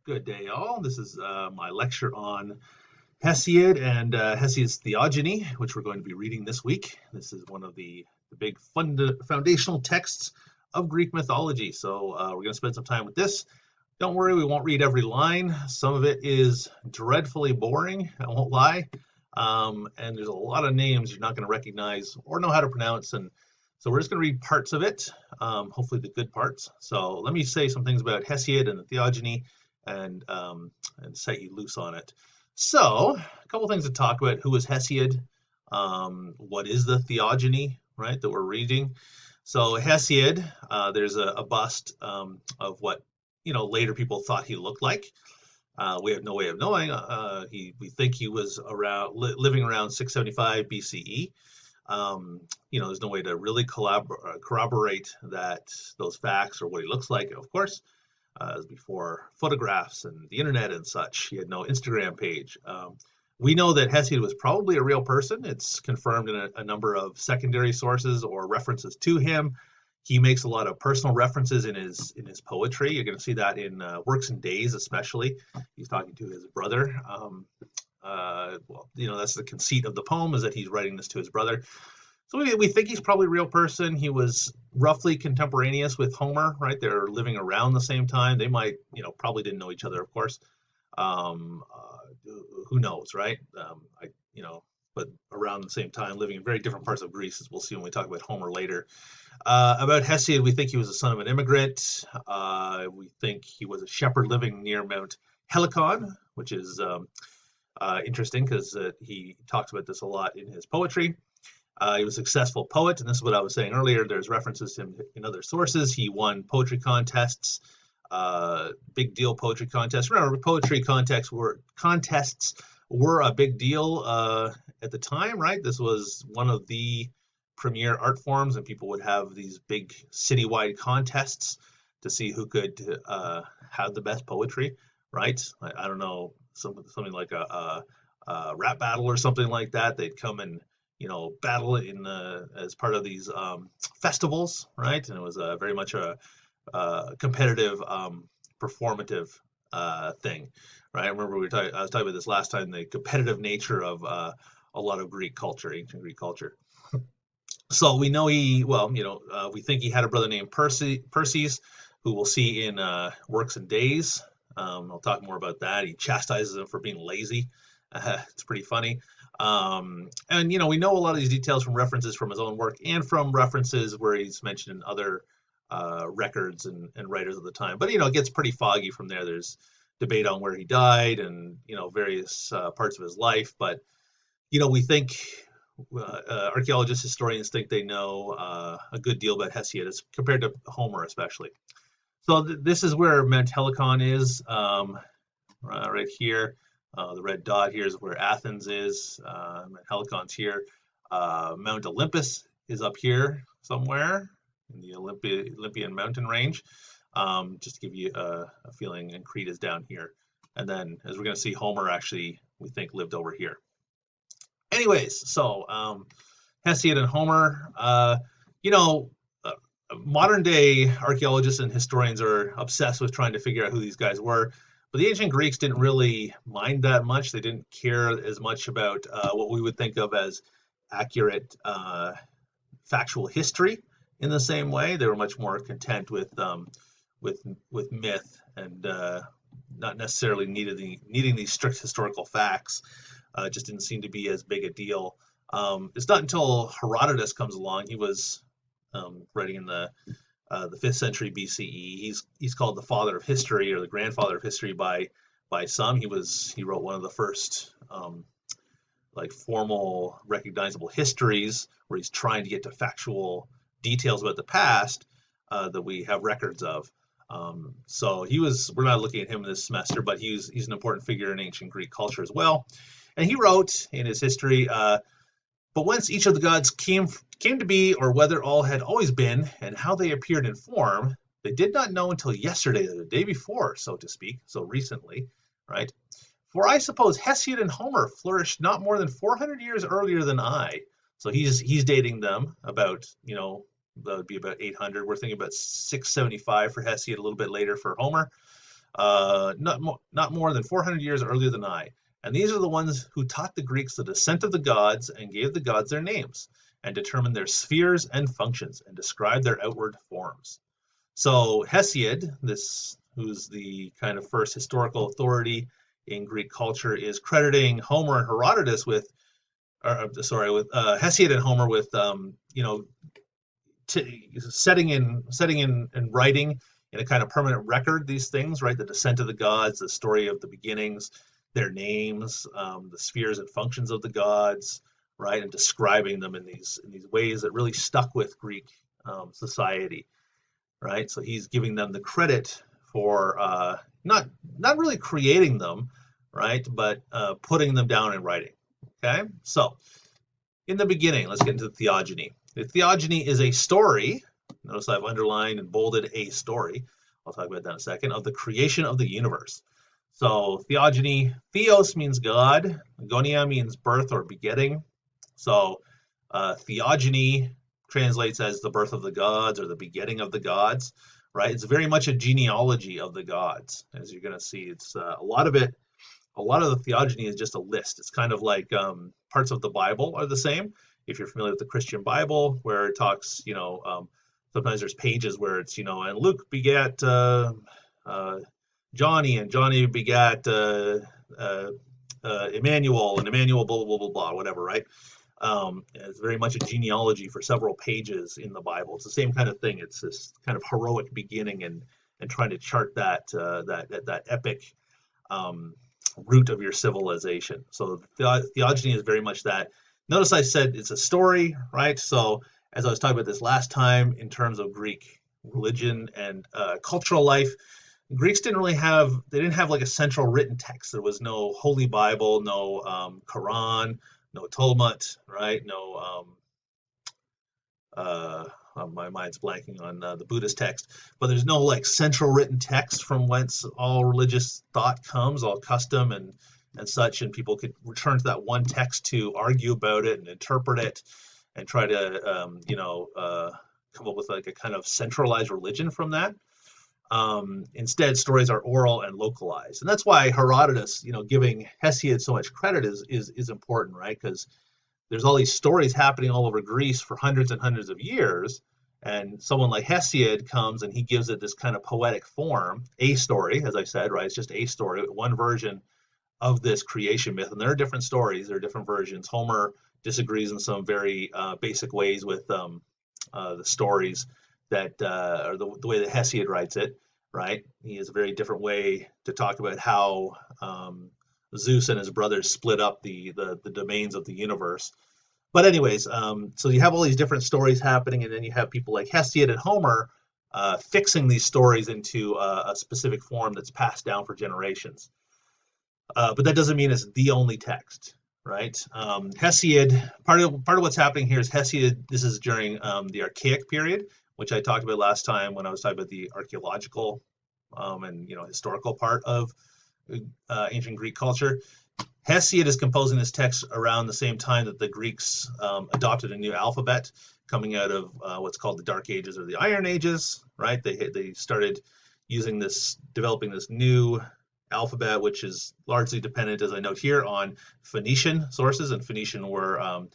Good day, all. This is my lecture on Hesiod and Hesiod's Theogony, which we're going to be reading this week. This is one of the big foundational texts of Greek mythology. So we're going to spend some time with this. Don't worry, we won't read every line. Some of it is dreadfully boring, I won't lie. And there's a lot of names you're not going to recognize or know how to pronounce. And so we're just going to read parts of it, hopefully the good parts. So let me say some things about Hesiod and the Theogony and set you loose on it. So a couple things to talk about. Who is Hesiod? What is the Theogony, right, that we're reading? So Hesiod, there's a bust of what later people thought he looked like. We have no way of knowing. We think he was living around 675 BCE. There's no way to really corroborate those facts or what he looks like, of course. Before photographs and the internet and such. He had no Instagram page. We know that Hesiod was probably a real person. It's confirmed in a number of secondary sources or references to him. He makes a lot of personal references in his poetry. You're going to see that in Works and Days, especially. He's talking to his brother. That's the conceit of the poem, is that he's writing this to his brother. So we think he's probably a real person. He was roughly contemporaneous with Homer, right? They're living around the same time. They might, probably didn't know each other, of course. Who knows, right? But around the same time, living in very different parts of Greece, as we'll see when we talk about Homer later. About Hesiod, we think he was the son of an immigrant. We think he was a shepherd living near Mount Helicon, which is interesting because he talks about this a lot in his poetry. He was a successful poet, and this is what I was saying earlier. There's references to him in other sources. He won poetry contests, big deal poetry contests. Remember, poetry contests were a big deal at the time, right? This was one of the premier art forms, and people would have these big citywide contests to see who could have the best poetry, right? I don't know, something like a rap battle or something like that. They'd come and battle as part of these festivals, right? And it was very much a competitive, performative thing, right? I remember I was talking about this last time, the competitive nature of a lot of Greek culture, ancient Greek culture. So we know we think he had a brother named Perses, who we'll see in Works and Days. I'll talk more about that. He chastises him for being lazy. It's pretty funny. And we know a lot of these details from references from his own work and from references where he's mentioned in other records and writers of the time. But it gets pretty foggy from there. There's debate on where he died and various parts of his life. But we think archaeologists, historians think they know a good deal about Hesiod as compared to Homer, especially. So this is where Mount Helicon is, right here. The red dot here is where Athens is. Helicon's here. Mount Olympus is up here somewhere in the Olympian mountain range. Just to give you a feeling, and Crete is down here. And then, as we're going to see, Homer actually, we think, lived over here. Anyways, so Hesiod and Homer, modern day archaeologists and historians are obsessed with trying to figure out who these guys were. But the ancient Greeks didn't really mind that much. They didn't care as much about what we would think of as accurate factual history in the same way. They were much more content with myth and not necessarily needing these strict historical facts. Just didn't seem to be as big a deal. It's not until Herodotus comes along. He was writing in the 5th century BCE. He's called the father of history, or the grandfather of history by some. He wrote one of the first formal recognizable histories where he's trying to get to factual details about the past that we have records of. So we're not looking at him this semester, but he's an important figure in ancient Greek culture as well. And he wrote in his history, but whence each of the gods came to be, or whether all had always been, and how they appeared in form, they did not know until yesterday, or the day before, so to speak, so recently, right? For I suppose Hesiod and Homer flourished not more than 400 years earlier than I. So he's dating them about, that would be about 800. We're thinking about 675 for Hesiod, a little bit later for Homer. not more than 400 years earlier than I. And these are the ones who taught the Greeks the descent of the gods and gave the gods their names and determined their spheres and functions and described their outward forms. So Hesiod, who's the kind of first historical authority in Greek culture, is crediting Homer and Herodotus with Hesiod and Homer with setting in writing in a kind of permanent record these things, right? The descent of the gods, the story of the beginnings, their names, the spheres and functions of the gods, right? And describing them in these ways that really stuck with Greek society, right? So he's giving them the credit for not really creating them, right? But putting them down in writing. Okay, so in the beginning, let's get into the theogony. The theogony is a story. Notice I've underlined and bolded a story. I'll talk about that in a second, of the creation of the universe. So theogony, theos means God, gonia means birth or begetting. So theogony translates as the birth of the gods or the begetting of the gods, right? It's very much a genealogy of the gods, as you're going to see. It's a lot of the theogony is just a list. It's kind of like parts of the Bible are the same. If you're familiar with the Christian Bible, where it talks, sometimes there's pages where it's, and Luke begat Johnny, and Johnny begat Emmanuel, and Emmanuel blah, blah, blah, blah, whatever, right? It's very much a genealogy for several pages in the Bible. It's the same kind of thing. It's this kind of heroic beginning and trying to chart that epic root of your civilization. So theogony is very much that. Notice I said it's a story, right? So as I was talking about this last time in terms of Greek religion and cultural life, Greeks didn't have like a central written text. There was no Holy Bible, no Quran, no Talmud, right? No my mind's blanking on the Buddhist text, but there's no like central written text from whence all religious thought comes, all custom and such, and people could return to that one text to argue about it and interpret it and try to come up with like a kind of centralized religion from that. Instead, stories are oral and localized, and that's why Herodotus, giving Hesiod so much credit is important, right? Because there's all these stories happening all over Greece for hundreds and hundreds of years, and someone like Hesiod comes and he gives it this kind of poetic form, a story, as I said, right? It's just a story, one version of this creation myth, and there are different stories, there are different versions. Homer disagrees in some very basic ways with the stories that or the way that Hesiod writes it, right? He has a very different way to talk about how Zeus and his brothers split up the domains of the universe. But anyways, so you have all these different stories happening, and then you have people like Hesiod and Homer fixing these stories into a specific form that's passed down for generations. But that doesn't mean it's the only text, right? Hesiod, part of what's happening here is Hesiod, this is during the Archaic period, which I talked about last time when I was talking about the archaeological and historical part of ancient Greek culture. Hesiod is composing this text around the same time that the Greeks adopted a new alphabet coming out of what's called the Dark Ages or the Iron Ages, right? They started developing this new alphabet, which is largely dependent, as I note here, on Phoenician sources, and Phoenician were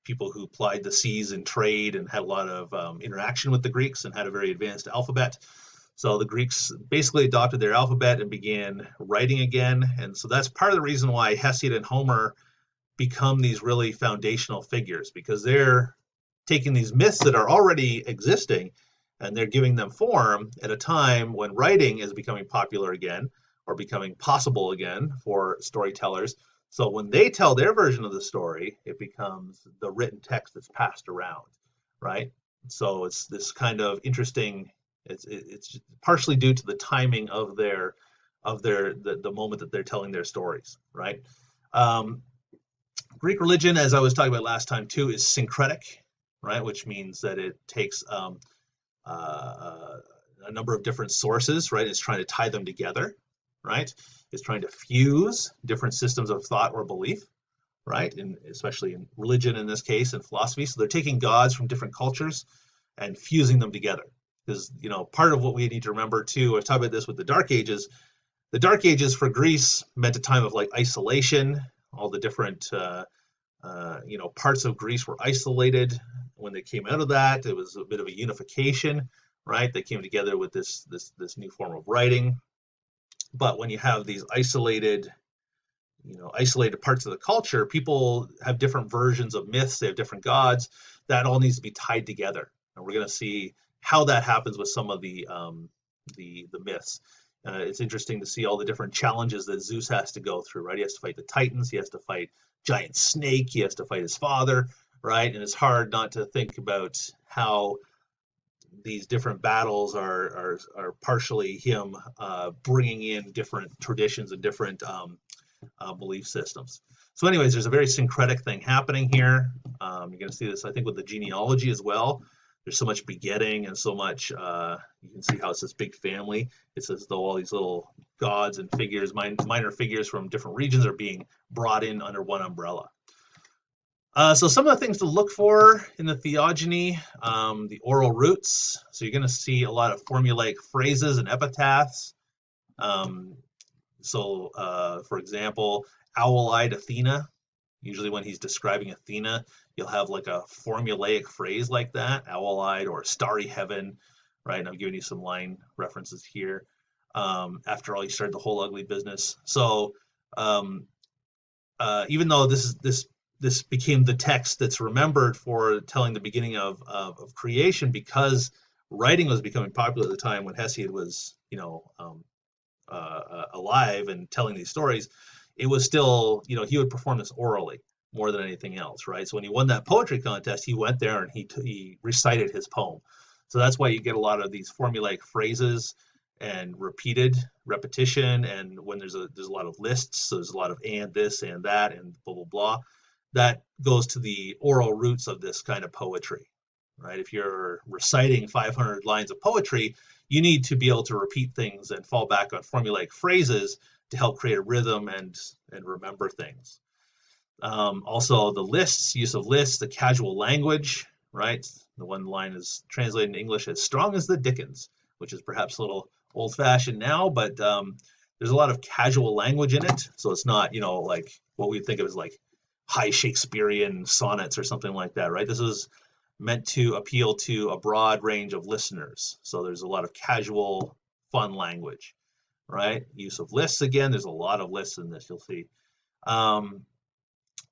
people who plied the seas in trade and had a lot of interaction with the Greeks and had a very advanced alphabet. So the Greeks basically adopted their alphabet and began writing again, and so that's part of the reason why Hesiod and Homer become these really foundational figures, because they're taking these myths that are already existing and they're giving them form at a time when writing is becoming popular again or becoming possible again for storytellers. So when they tell their version of the story, it becomes the written text that's passed around, right? So it's this kind of interesting, it's partially due to the timing of the moment that they're telling their stories, right? Greek religion, as I was talking about last time too, is syncretic, right? Which means that it takes a number of different sources, right? It's trying to tie them together, right? It's trying to fuse different systems of thought or belief, right? And especially in religion in this case, and philosophy. So they're taking gods from different cultures and fusing them together. Because, part of what we need to remember too, I've talked about this with the Dark Ages. The Dark Ages for Greece meant a time of like isolation. All the different, parts of Greece were isolated. When they came out of that, it was a bit of a unification, right? They came together with this new form of writing. But when you have these isolated parts of the culture, people have different versions of myths, they have different gods. That all needs to be tied together, and we're going to see how that happens with some of the myths. It's interesting to see all the different challenges that Zeus has to go through, right? He has to fight the Titans, he has to fight giant snake, he has to fight his father, right? And it's hard not to think about how these different battles are partially him bringing in different traditions and different belief systems. So anyways, there's a very syncretic thing happening here. You're going to see this, I think, with the genealogy as well. There's so much begetting and so much, you can see how it's this big family. It's as though all these little gods and figures, minor figures from different regions are being brought in under one umbrella. So some of the things to look for in the theogony, the oral roots. So you're going to see a lot of formulaic phrases and epitaphs. For example, owl-eyed Athena, usually when he's describing Athena, you'll have like a formulaic phrase like that, owl-eyed or starry heaven, right? And I'm giving you some line references here. After all, you started the whole ugly business. So even though this became the text that's remembered for telling the beginning of creation, because writing was becoming popular at the time when Hesiod was, alive and telling these stories, it was still, he would perform this orally more than anything else, right? So when he won that poetry contest, he went there and he recited his poem. So that's why you get a lot of these formulaic phrases and repetition, and when there's a lot of lists, so there's a lot of and this and that and blah blah blah, that goes to the oral roots of this kind of poetry, right? If you're reciting 500 lines of poetry, you need to be able to repeat things and fall back on formulaic phrases to help create a rhythm and remember things. Also, the lists, use of lists, the casual language, right? The one line is translated in English as strong as the Dickens, which is perhaps a little old-fashioned now, but there's a lot of casual language in it. So it's not, like what we think of as like high Shakespearean sonnets or something like that, right? This is meant to appeal to a broad range of listeners. So there's a lot of casual, fun language, right? Use of lists, again, there's a lot of lists in this, you'll see.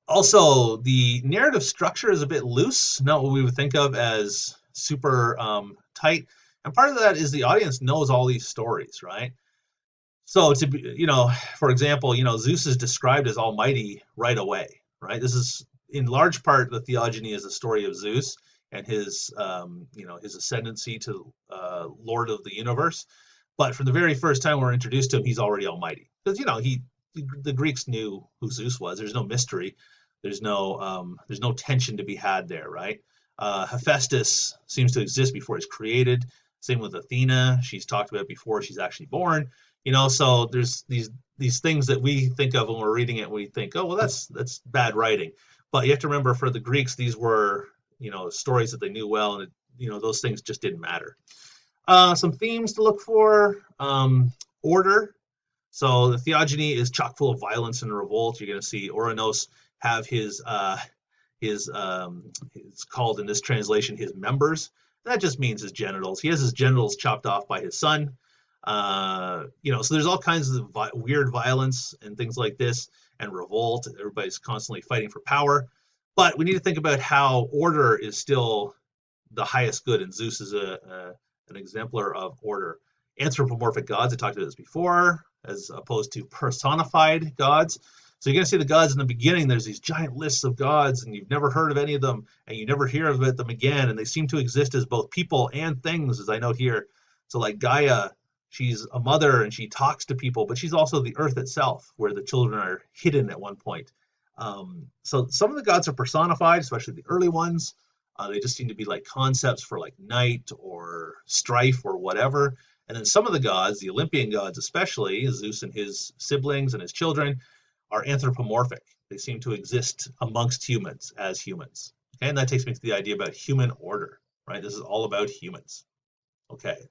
Also, the narrative structure is a bit loose, not what we would think of as super tight. And part of that is the audience knows all these stories, right? So to be, for example, Zeus is described as almighty right away, right? This is in large part the theogony is the story of Zeus and his, his ascendancy to Lord of the universe. But from the very first time we're introduced to him, he's already almighty. Because, the Greeks knew who Zeus was. There's no mystery. There's no tension to be had there, right? Hephaestus seems to exist before he's created. Same with Athena. She's talked about before she's actually born. So there's these things that we think of when we're reading it. We think, oh, well, that's bad writing. But you have to remember, for the Greeks, these were, stories that they knew well, and those things just didn't matter. Some themes to look for: order. So the theogony is chock full of violence and revolt. You're going to see Ouranos have his it's called in this translation his members. That just means his genitals. He has his genitals chopped off by his son. So there's all kinds of weird violence and things like this, and revolt. Everybody's constantly fighting for power. But we need to think about how order is still the highest good, and Zeus is an exemplar of order. Anthropomorphic gods, I talked about this before, as opposed to personified gods. So you're going to see the gods in the beginning, there's these giant lists of gods, and you've never heard of any of them, and you never hear about them again, and they seem to exist as both people and things, as I note here. So like Gaia, she's a mother, and she talks to people, but she's also the earth itself, where the children are hidden at one point. So some of the gods are personified, especially the early ones. They just seem to be like concepts for like night or strife or whatever. And then some of the gods, the Olympian gods especially, Zeus and his siblings and his children, are anthropomorphic. They seem to exist amongst humans as humans. Okay, and that takes me to the idea about human order, right? This is all about humans. Okay.